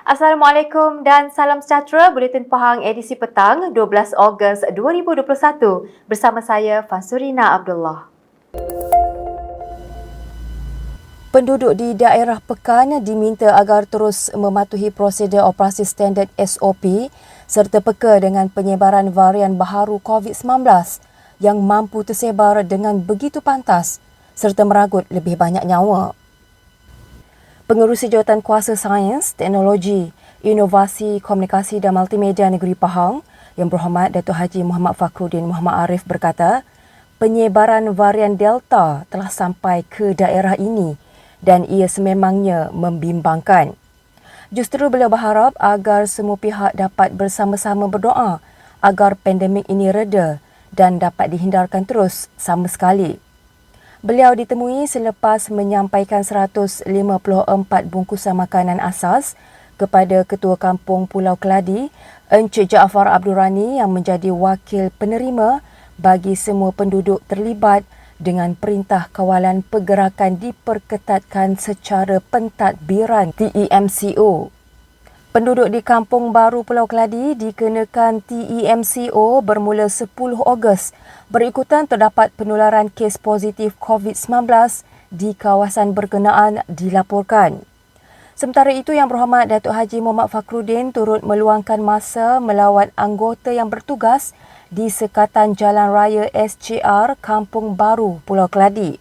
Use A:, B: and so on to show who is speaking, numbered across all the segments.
A: Assalamualaikum dan salam sejahtera. Buletin Pahang edisi petang 12 Ogos 2021 bersama saya Fansurina Abdullah. Penduduk di daerah Pekan diminta agar terus mematuhi prosedur operasi standard SOP serta peka dengan penyebaran varian baharu COVID-19 yang mampu tersebar dengan begitu pantas serta meragut lebih banyak nyawa. Pengerusi Jawatan Kuasa Sains, Teknologi, Inovasi, Komunikasi dan Multimedia Negeri Pahang Yang Berhormat Datuk Haji Muhammad Fakhruddin Muhammad Arif berkata, penyebaran varian Delta telah sampai ke daerah ini dan ia sememangnya membimbangkan. Justru beliau berharap agar semua pihak dapat bersama-sama berdoa agar pandemik ini reda dan dapat dihindarkan terus sama sekali. Beliau ditemui selepas menyampaikan 154 bungkusan makanan asas kepada Ketua Kampung Pulau Keladi, Encik Jaafar Abdul Rani yang menjadi wakil penerima bagi semua penduduk terlibat dengan Perintah Kawalan Pergerakan diperketatkan secara pentadbiran TEMCO. Penduduk di Kampung Baru Pulau Keladi dikenakan TEMCO bermula 10 Ogos berikutan terdapat penularan kes positif COVID-19 di kawasan berkenaan dilaporkan. Sementara itu, Yang Berhormat Datuk Haji Muhammad Fakhruddin turut meluangkan masa melawat anggota yang bertugas di sekatan Jalan Raya SCR Kampung Baru Pulau Keladi.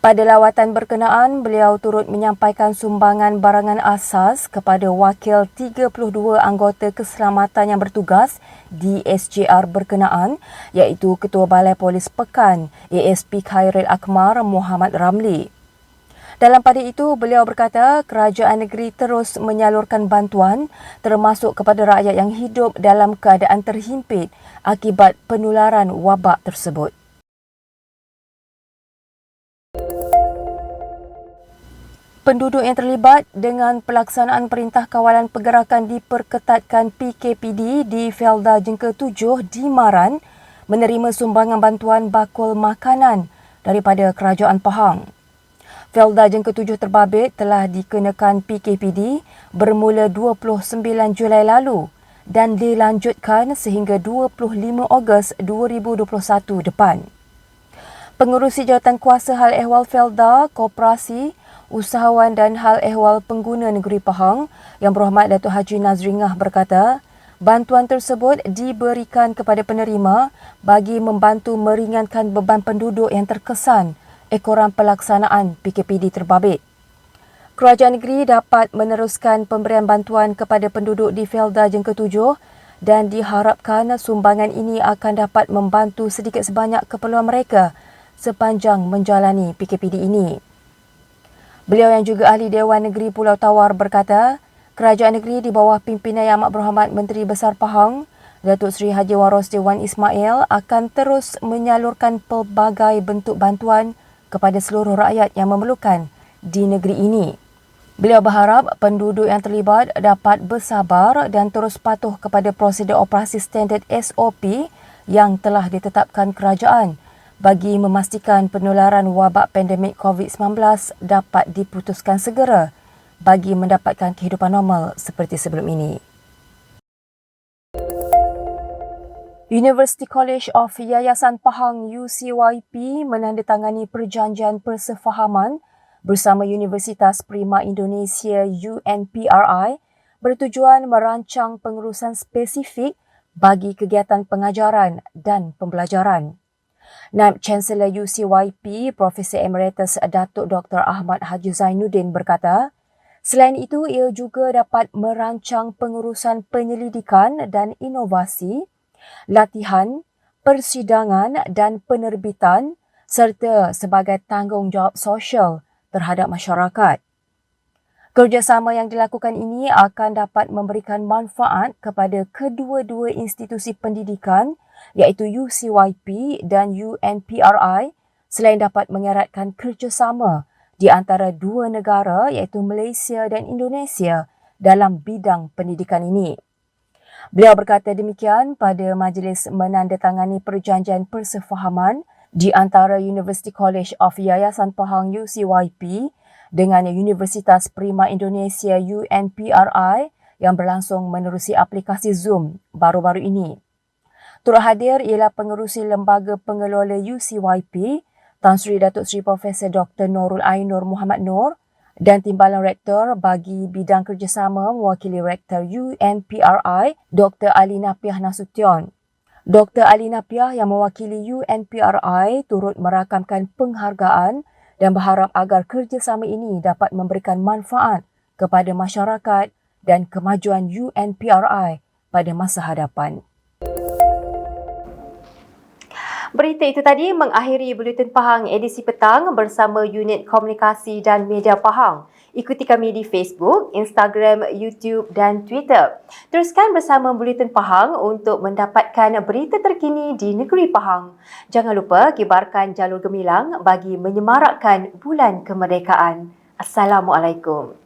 A: Pada lawatan berkenaan, beliau turut menyampaikan sumbangan barangan asas kepada wakil 32 anggota keselamatan yang bertugas di SCR berkenaan iaitu Ketua Balai Polis Pekan ASP Khairil Akmar Muhammad Ramli. Dalam pada itu, beliau berkata kerajaan negeri terus menyalurkan bantuan termasuk kepada rakyat yang hidup dalam keadaan terhimpit akibat penularan wabak tersebut. Penduduk yang terlibat dengan pelaksanaan Perintah Kawalan Pergerakan diperketatkan PKPD di Felda Jengka 7 di Maran menerima sumbangan bantuan bakul makanan daripada Kerajaan Pahang. Felda Jengka 7 terbabit telah dikenakan PKPD bermula 29 Julai lalu dan dilanjutkan sehingga 25 Ogos 2021 depan. Pengerusi Jawatan Kuasa Hal Ehwal Felda, Koperasi, Usahawan dan Hal Ehwal Pengguna Negeri Pahang Yang Berhormat Datuk Haji Nazringah berkata, bantuan tersebut diberikan kepada penerima bagi membantu meringankan beban penduduk yang terkesan ekoran pelaksanaan PKPD terbabit. Kerajaan negeri dapat meneruskan pemberian bantuan kepada penduduk di Felda Jengka 7 dan diharapkan sumbangan ini akan dapat membantu sedikit sebanyak keperluan mereka sepanjang menjalani PKPD ini. Beliau yang juga Ahli Dewan Negeri Pulau Tawar berkata, kerajaan negeri di bawah pimpinan Yang Amat Berhormat Menteri Besar Pahang, Datuk Seri Haji Waros Dewan Ismail akan terus menyalurkan pelbagai bentuk bantuan kepada seluruh rakyat yang memerlukan di negeri ini. Beliau berharap penduduk yang terlibat dapat bersabar dan terus patuh kepada prosedur operasi standard SOP yang telah ditetapkan kerajaan bagi memastikan penularan wabak pandemik COVID-19 dapat diputuskan segera bagi mendapatkan kehidupan normal seperti sebelum ini. University College of Yayasan Pahang UCYP menandatangani perjanjian persefahaman bersama Universitas Prima Indonesia UNPRI bertujuan merancang pengurusan spesifik bagi kegiatan pengajaran dan pembelajaran. Naib Chancellor UCYP, Profesor Emeritus Datuk Dr. Ahmad Haji Zainuddin berkata, selain itu ia juga dapat merancang pengurusan penyelidikan dan inovasi, latihan, persidangan dan penerbitan serta sebagai tanggungjawab sosial terhadap masyarakat. Kerjasama yang dilakukan ini akan dapat memberikan manfaat kepada kedua-dua institusi pendidikan iaitu UCYP dan UNPRI selain dapat mengeratkan kerjasama di antara dua negara iaitu Malaysia dan Indonesia dalam bidang pendidikan ini. Beliau berkata demikian pada majlis menandatangani perjanjian persefahaman di antara University College of Yayasan Pahang UCYP dengan Universitas Prima Indonesia UNPRI yang berlangsung menerusi aplikasi Zoom baru-baru ini. Turut hadir ialah pengerusi Lembaga Pengelola UCYP, Tan Sri Datuk Seri Profesor Dr. Norul Ainur Muhammad Noor dan Timbalan Rektor bagi Bidang Kerjasama mewakili Rektor UNPRI, Dr. Ali Napiah Nasution. Dr. Ali Napiah yang mewakili UNPRI turut merakamkan penghargaan dan berharap agar kerjasama ini dapat memberikan manfaat kepada masyarakat dan kemajuan UNPRI pada masa hadapan.
B: Berita itu tadi mengakhiri Buletin Pahang edisi petang bersama Unit Komunikasi dan Media Pahang. Ikuti kami di Facebook, Instagram, YouTube dan Twitter. Teruskan bersama Buletin Pahang untuk mendapatkan berita terkini di negeri Pahang. Jangan lupa kibarkan jalur gemilang bagi menyemarakkan bulan kemerdekaan. Assalamualaikum.